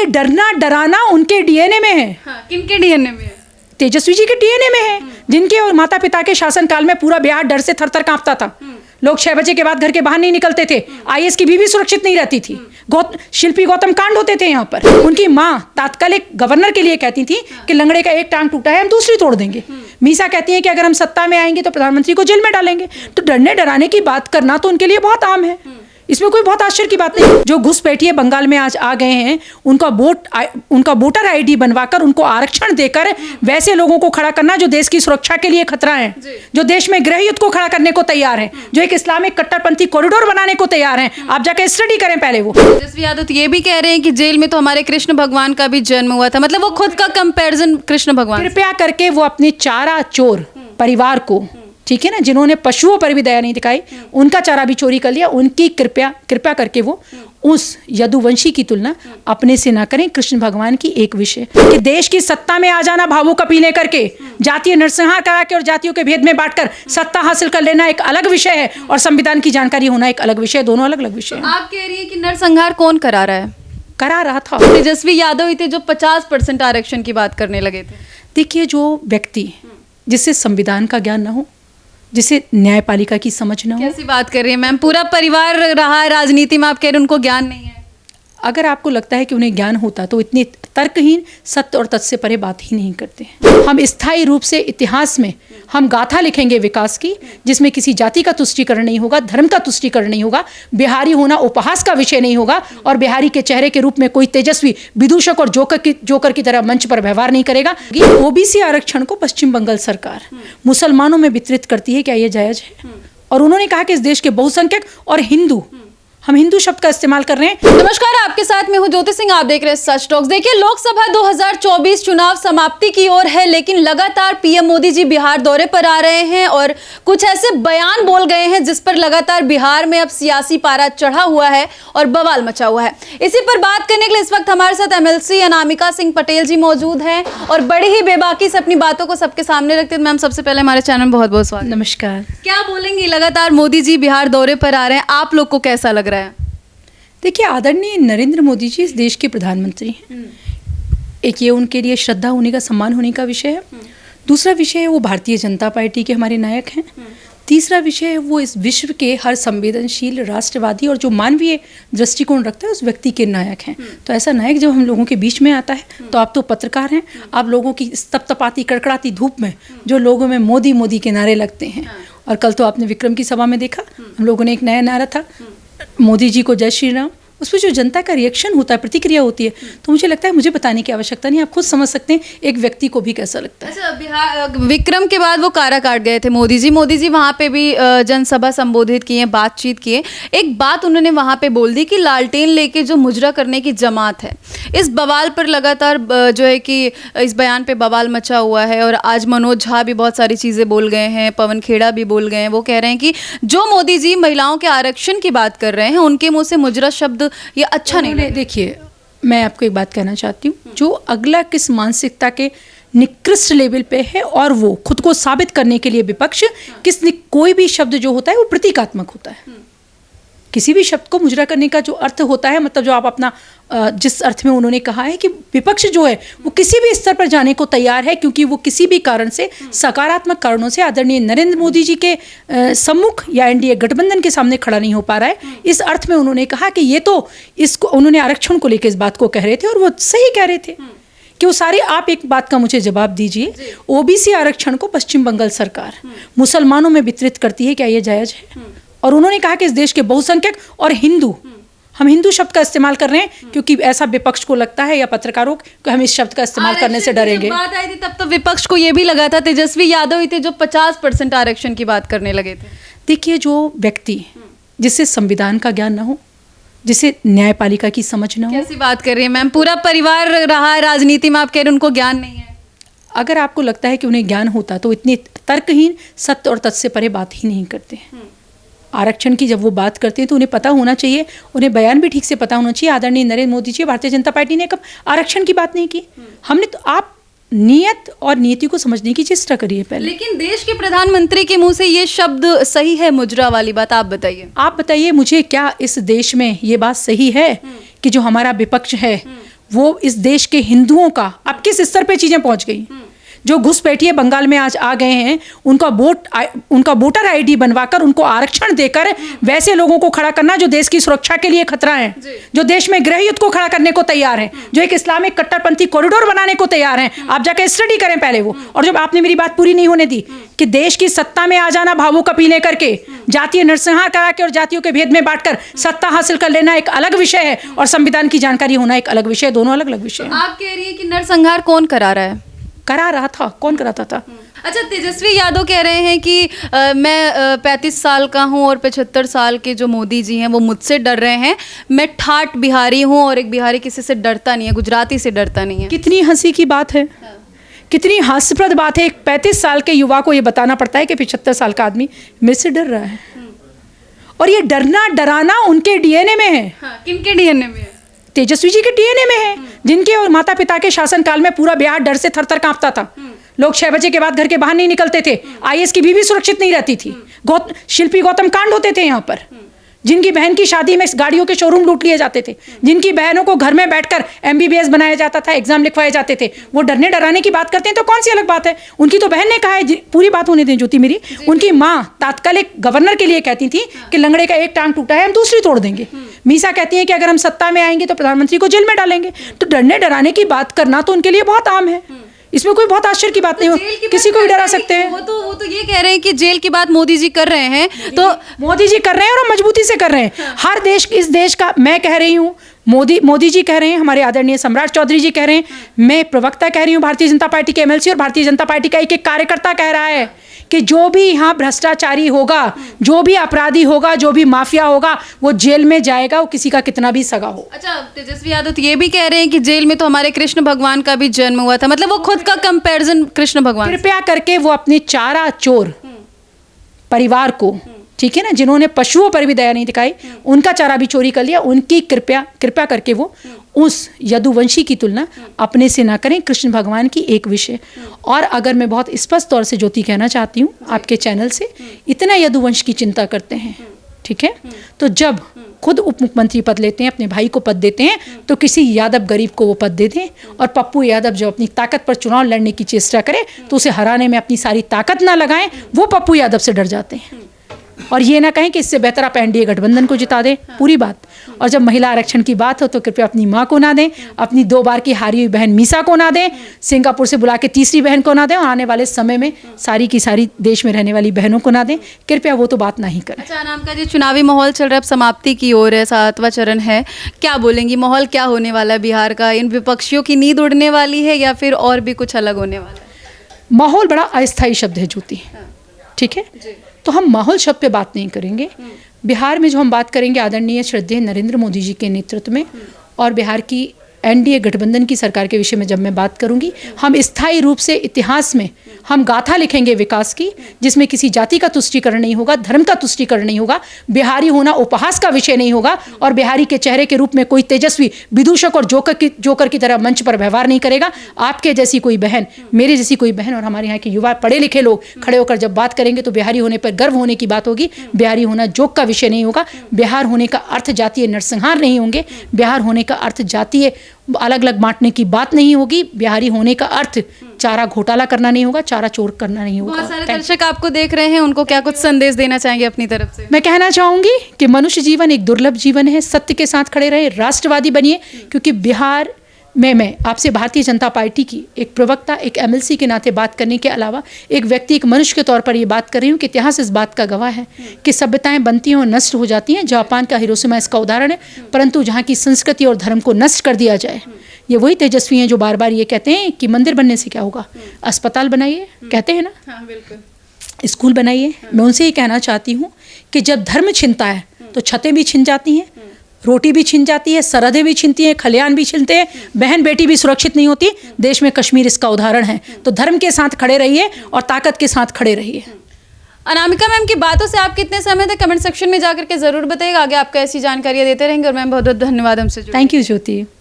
ये डरना डराना उनके डीएनए में है। हाँ, किनके डीएनए में है? तेजस्वी जी के डीएनए में है, जिनके और माता पिता के शासनकाल में पूरा बिहार डर से थर-थर कांपता था। लोग 6 बजे के बाद घर के बाहर नहीं निकलते थे। आईएएस की बीवी सुरक्षित नहीं रहती थी। शिल्पी गौतम कांड होते थे यहाँ पर। उनकी माँ तात्कालिक गवर्नर के लिए कहती थी कि लंगड़े का एक टांग टूटा है, हम दूसरी तोड़ देंगे। मीसा कहती है कि अगर हम सत्ता में आएंगे तो प्रधानमंत्री को जेल में डालेंगे। तो डरने डराने की बात करना तो उनके लिए बहुत आम है, इसमें कोई बहुत आश्चर्य की बात नहीं। जो घुसपैठिए बंगाल में आज आ गए हैं, उनका वोटर आईडी बनवाकर उनको आरक्षण देकर वैसे लोगों को खड़ा करना जो देश की सुरक्षा के लिए खतरा है, जो देश में गृह युद्ध को खड़ा करने को तैयार है, जो एक इस्लामिक कट्टरपंथी कॉरिडोर बनाने को तैयार है। आप जाकर स्टडी करें पहले। वो तेजस्वी यादव तो ये भी कह रहे हैं कि जेल में तो हमारे कृष्ण भगवान का भी जन्म हुआ था, मतलब वो खुद का कंपैरिजन कृष्ण भगवान। कृपया करके वो अपने चारा चोर परिवार को, ठीक है ना, जिन्होंने पशुओं पर भी दया नहीं दिखाई, उनका चारा भी चोरी कर लिया, उनकी कृपया करके वो उस यदुवंशी की तुलना अपने से ना करें कृष्ण भगवान की एक विषय कि देश की सत्ता में आ जाना भावों का पीने करके, जातीय नरसंहार करा के और जातियों के भेद में बांटकर सत्ता हासिल कर लेना एक अलग विषय है और संविधान की जानकारी होना एक अलग विषय, दोनों अलग अलग विषय है। आप कह रही है कि नरसंहार कौन करा रहा है? करा रहा था तेजस्वी यादव ही थे जो 50% आरक्षण की बात करने लगे थे। देखिए, जो व्यक्ति जिससे संविधान का ज्ञान ना हो, जिसे न्यायपालिका की समझ ना हो। कैसी बात कर रही है मैम? पूरा परिवार रहा है राजनीति में, आप कह रहे हैं उनको ज्ञान नहीं है। अगर आपको लगता है कि उन्हें ज्ञान होता तो इतने तर्कहीन, सत्य और तथ्य से परे बात ही नहीं करते। हम स्थायी रूप से इतिहास में हम गाथा लिखेंगे विकास की, जिसमें किसी जाति का तुष्टीकरण नहीं होगा, धर्म का तुष्टीकरण नहीं होगा, बिहारी होना उपहास का विषय नहीं होगा और बिहारी के चेहरे के रूप में कोई तेजस्वी विदूषक और जोकर की तरह मंच पर व्यवहार नहीं करेगा। ओबीसी आरक्षण को पश्चिम बंगाल सरकार मुसलमानों में वितरित करती है, क्या ये जायज है? और उन्होंने कहा कि इस देश के बहुसंख्यक और हिंदू, हम हिंदू शब्द का इस्तेमाल कर रहे हैं। नमस्कार, आपके साथ मैं हूं ज्योति सिंह, आप देख रहे हैं सच टॉक्स। देखिए, लोकसभा 2024 चुनाव समाप्ति की ओर है, लेकिन लगातार पीएम मोदी जी बिहार दौरे पर आ रहे हैं और कुछ ऐसे बयान बोल गए हैं जिस पर लगातार बिहार में अब सियासी पारा चढ़ा हुआ है और बवाल मचा हुआ है। इसी पर बात करने के लिए इस वक्त हमारे साथ एमएलसी अनामिका सिंह पटेल जी मौजूद हैं और बड़ी ही बेबाकी से अपनी बातों को सबके सामने रखते हैं। मैम, सबसे पहले हमारे चैनल में बहुत बहुत स्वागत। नमस्कार। क्या बोलेंगी, लगातार मोदी जी बिहार दौरे पर आ रहे हैं, आप लोग को कैसा लग रहा है? देखिए, आदरणीय नरेंद्र मोदी जी इस देश के प्रधानमंत्री हैं। एक ये उनके लिए श्रद्धा होने का, सम्मान होने का विषय है। दूसरा विषय है वो भारतीय जनता पार्टी के हमारे नायक हैं। तीसरा विषय है वो इस विश्व के हर संवेदनशील, राष्ट्रवादी और जो मानवीय दृष्टिकोण रखता है उस व्यक्ति के नायक हैं। तो ऐसा नायक जब हम लोगों के बीच में आता है तो आप तो पत्रकार हैं, आप लोगों की तपतपाती कड़कड़ाती धूप में जो लोगों में मोदी मोदी के नारे लगते हैं, और कल तो आपने विक्रम की सभा में देखा, हम लोगों ने एक नया नारा था, मोदी जी को जय श्री राम। उस पर जो जनता का रिएक्शन होता है, प्रतिक्रिया होती है, तो मुझे लगता है मुझे बताने की आवश्यकता नहीं, आप खुद समझ सकते हैं एक व्यक्ति को भी कैसा लगता है। अच्छा, बिहार विक्रम के बाद वो कारा काट गए थे मोदी जी वहाँ पे भी जनसभा संबोधित किए, बातचीत किए। एक बात उन्होंने वहाँ पे बोल दी कि लालटेन लेके जो मुजरा करने की जमात है, इस बवाल पर लगातार जो है कि इस बयान पे बवाल मचा हुआ है और आज मनोज झा भी बहुत सारी चीज़ें बोल गए हैं, पवन खेड़ा भी बोल गए हैं। वो कह रहे हैं कि जो मोदी जी महिलाओं के आरक्षण की बात कर रहे हैं उनके मुँह से मुजरा शब्द ये अच्छा नहीं है। देखिए, मैं आपको एक बात कहना चाहती हूँ, जो अगला किस मानसिकता के निकृष्ट लेवल पे है और वो खुद को साबित करने के लिए विपक्ष कोई भी शब्द जो होता है वो प्रतीकात्मक होता है। किसी भी शब्द को मुजरा करने का जो अर्थ होता है, मतलब जो आप अपना जिस अर्थ में उन्होंने कहा है कि विपक्ष जो है वो किसी भी स्तर पर जाने को तैयार है, क्योंकि वो किसी भी कारण से, सकारात्मक कारणों से आदरणीय नरेंद्र मोदी जी के सम्मुख या एनडीए गठबंधन के सामने खड़ा नहीं हो पा रहा है। इस अर्थ में उन्होंने कहा कि ये तो इसको उन्होंने आरक्षण को लेकर इस बात को कह रहे थे और वो सही कह रहे थे कि वो सारे। आप एक बात का मुझे जवाब दीजिए, ओबीसी आरक्षण को पश्चिम बंगाल सरकार मुसलमानों में वितरित करती है, क्या ये जायज है? और उन्होंने कहा कि इस देश के बहुसंख्यक और हिंदू, हम हिंदू शब्द का इस्तेमाल कर रहे हैं क्योंकि ऐसा विपक्ष को लगता है या पत्रकारों को हम इस शब्द का इस्तेमाल करने से डरेंगे। बात आई थी तब तो विपक्ष को ये भी लगा था, तेजस्वी यादव ही थे जो 50% आरक्षण की बात करने लगे थे। देखिए, जो व्यक्ति जिससे संविधान का ज्ञान ना हो, जिसे न्यायपालिका की समझ ना हो। कैसी बात कर रही है मैम? पूरा परिवार रहा है राजनीति में, आप कह रहे हैं उनको ज्ञान नहीं है। अगर आपको लगता है कि उन्हें ज्ञान होता तो इतने तर्कहीन, सत्य और तथ्य से परे बात ही नहीं करते। आरक्षण की जब वो बात करते हैं तो उन्हें पता होना चाहिए, उन्हें बयान भी ठीक से पता होना चाहिए। आदरणीय नरेंद्र मोदी जी, भारतीय जनता पार्टी ने कब आरक्षण की बात नहीं की? हमने तो, आप नियत और नीति को समझने की चेष्टा करिए पहले। लेकिन देश के प्रधानमंत्री के मुंह से ये शब्द सही है, मुजरा वाली बात? आप बताइए मुझे, क्या इस देश में ये बात सही है कि जो हमारा विपक्ष है वो इस देश के हिंदुओं का अब किस स्तर पे चीज़ें पहुंच गई। जो घुसपैठिए बंगाल में आज आ गए हैं, उनका वोटर आईडी बनवाकर उनको आरक्षण देकर वैसे लोगों को खड़ा करना जो देश की सुरक्षा के लिए खतरा है, जो देश में गृह युद्ध को खड़ा करने को तैयार है, जो एक इस्लामिक कट्टरपंथी कॉरिडोर बनाने को तैयार हैं। आप जाकर स्टडी करें पहले वो। और जब आपने मेरी बात पूरी नहीं होने दी कि देश की सत्ता में आ जाना भावों का पी लेकर के, जातीय नरसंहार करा के और जातियों के भेद में बांटकर सत्ता हासिल कर लेना एक अलग विषय है और संविधान की जानकारी होना एक अलग विषय, दोनों अलग अलग विषय हैं। आप कह रही है कि नरसंहार कौन करा रहा है? करा रहा था, कौन कराता था? अच्छा, तेजस्वी यादव कह रहे हैं कि मैं 35 साल का हूं और 75 साल के जो मोदी जी हैं वो मुझसे डर रहे हैं। मैं ठाठ बिहारी हूं और एक बिहारी किसी से डरता नहीं है, गुजराती से डरता नहीं है। कितनी हंसी की बात है, कितनी हास्यप्रद बात है। एक 35 साल के युवा को ये बताना पड़ता है कि 75 साल का आदमी मेरे से डर रहा है। और ये डरना डराना उनके डीएनए में है। किनके डीएनए में है? तेजस्वी जी के डीएनए में है, जिनके और माता पिता के शासनकाल में पूरा बिहार डर से थर थर कांपता था। लोग 6 बजे के बाद घर के बाहर नहीं निकलते थे। आईएएस की बीवी सुरक्षित नहीं रहती थी। शिल्पी गौतम कांड होते थे यहाँ पर, जिनकी बहन की शादी में गाड़ियों के शोरूम लूट लिए जाते थे, जिनकी बहनों को घर में बैठकर एमबीबीएस बनाया जाता था, एग्जाम लिखवाए जाते थे। वो डरने डराने की बात करते हैं तो कौन सी अलग बात है। उनकी तो बहन ने कहा है, पूरी बात होने दें ज्योति मेरी, उनकी माँ तात्कालिक गवर्नर के लिए कहती थी कि लंगड़े का एक टांग टूटा है हम दूसरी तोड़ देंगे। मीसा कहती है कि अगर हम सत्ता में आएंगे तो प्रधानमंत्री को जेल में डालेंगे। तो डरने डराने की बात करना तो उनके लिए बहुत आम है, इसमें कोई बहुत आश्चर्य की बात नहीं हो, किसी को भी डरा सकते हैं। वो तो ये कह रहे हैं कि जेल की बात मोदी जी कर रहे हैं, तो मोदी जी कर रहे हैं और मजबूती से कर रहे हैं। हर देश, इस देश का मैं कह रही हूँ, मोदी जी कह रहे हैं, हमारे आदरणीय सम्राट चौधरी जी कह रहे हैं, मैं प्रवक्ता कह रही हूँ भारतीय जनता पार्टी के एमएलसी, और भारतीय जनता पार्टी का एक कार्यकर्ता कह रहा है कि जो भी यहाँ भ्रष्टाचारी होगा, जो भी अपराधी होगा, जो भी माफिया होगा, वो जेल में जाएगा, वो किसी का कितना भी सगा हो। अच्छा, तेजस्वी यादव तो ये भी कह रहे हैं कि जेल में तो हमारे कृष्ण भगवान का भी जन्म हुआ था, मतलब वो खुद का कंपैरिजन कृष्ण भगवान। कृपया करके वो अपने चारा चोर परिवार को, ठीक है ना, जिन्होंने पशुओं पर भी दया नहीं दिखाई, उनका चारा भी चोरी कर लिया, उनकी कृपया करके वो उस यदुवंशी की तुलना अपने से ना करें, कृष्ण भगवान की एक विषय। और अगर मैं बहुत स्पष्ट तौर से ज्योति कहना चाहती हूँ आपके चैनल से, इतना यदुवंश की चिंता करते हैं, ठीक है, तो जब खुद उप मुख्यमंत्री पद लेते हैं, अपने भाई को पद देते हैं, तो किसी यादव गरीब को वो पद दे दें। और पप्पू यादव जो अपनी ताकत पर चुनाव लड़ने की चेष्टा करे तो उसे हराने में अपनी सारी ताकत ना लगाएं, वो पप्पू यादव से डर जाते हैं। और ये ना कहें कि इससे बेहतर आप एनडीए गठबंधन को जिता दें, पूरी बात। और जब महिला आरक्षण की बात हो तो कृपया अपनी माँ को ना दें, अपनी 2 बार की हारी हुई बहन मीसा को ना दें, सिंगापुर से बुला के तीसरी बहन को ना दें, और आने वाले समय में सारी की सारी देश में रहने वाली बहनों को ना दें। कृपया वो तो बात ना ही करें। अच्छा, अनामिका जी, चुनावी माहौल चल रहा है, अब समाप्ति की ओर है, 7वां चरण है, क्या बोलेंगी, माहौल क्या होने वाला है बिहार का? इन विपक्षियों की नींद उड़ने वाली है या फिर और भी कुछ अलग होने वाला है? माहौल बड़ा अस्थायी शब्द है ज्योति, ठीक है, तो हम माहौल शब्द पे बात नहीं करेंगे। बिहार में जो हम बात करेंगे आदरणीय श्रद्धेय नरेंद्र मोदी जी के नेतृत्व में और बिहार की एनडीए गठबंधन की सरकार के विषय में जब मैं बात करूंगी, हम स्थायी रूप से इतिहास में हम गाथा लिखेंगे विकास की, जिसमें किसी जाति का तुष्टीकरण नहीं होगा, धर्म का तुष्टीकरण नहीं होगा, बिहारी होना उपहास का विषय नहीं होगा, और बिहारी के चेहरे के रूप में कोई तेजस्वी विदूषक और जोकर की तरह मंच पर व्यवहार नहीं करेगा। आपके जैसी कोई बहन, मेरे जैसी कोई बहन और हमारे यहाँ के युवा पढ़े लिखे लोग खड़े होकर जब बात करेंगे तो बिहारी होने पर गर्व होने की बात होगी। बिहारी होना जोक का विषय नहीं होगा। बिहार होने का अर्थ जातीय नरसंहार नहीं होंगे। बिहार होने का अर्थ जातीय अलग अलग बांटने की बात नहीं होगी। बिहारी होने का अर्थ चारा घोटाला करना नहीं होगा, चारा चोर करना नहीं होगा। बहुत सारे दर्शक आपको देख रहे हैं, उनको क्या कुछ संदेश देना चाहेंगे अपनी तरफ से? मैं कहना चाहूंगी कि मनुष्य जीवन एक दुर्लभ जीवन है, सत्य के साथ खड़े रहे, राष्ट्रवादी बनिए, क्योंकि बिहार में मैं आपसे भारतीय जनता पार्टी की एक प्रवक्ता, एक एमएलसी के नाते बात करने के अलावा एक व्यक्ति, एक मनुष्य के तौर पर ये बात कर रही हूँ कि इतिहास इस बात का गवाह है कि सभ्यताएं बनती हैं और नष्ट हो जाती हैं। जापान का हिरोशिमा इसका उदाहरण है। परंतु जहाँ की संस्कृति और धर्म को नष्ट कर दिया जाए, ये वही तेजस्वी हैं जो बार बार ये कहते हैं कि मंदिर बनने से क्या होगा, अस्पताल बनाइए, कहते हैं ना, हाँ, बिल्कुल, स्कूल बनाइए। मैं उनसे ये कहना चाहती हूँ कि जब धर्म छिनता है तो छतें भी छिन जाती हैं, रोटी भी छिन जाती है, सरहदें भी छिनती हैं, खलियान भी छिनते हैं, बहन बेटी भी सुरक्षित नहीं होती। देश में कश्मीर इसका उदाहरण है। तो धर्म के साथ खड़े रहिए और ताकत के साथ खड़े रहिए। अनामिका मैम की बातों से आप कितने समय तक कमेंट सेक्शन में जाकर के जरूर बताइएगा। आगे आपको ऐसी जानकारियां देते रहेंगे और मैम बहुत बहुत धन्यवाद हमसे जुड़ने के लिए। Thank you Jyoti.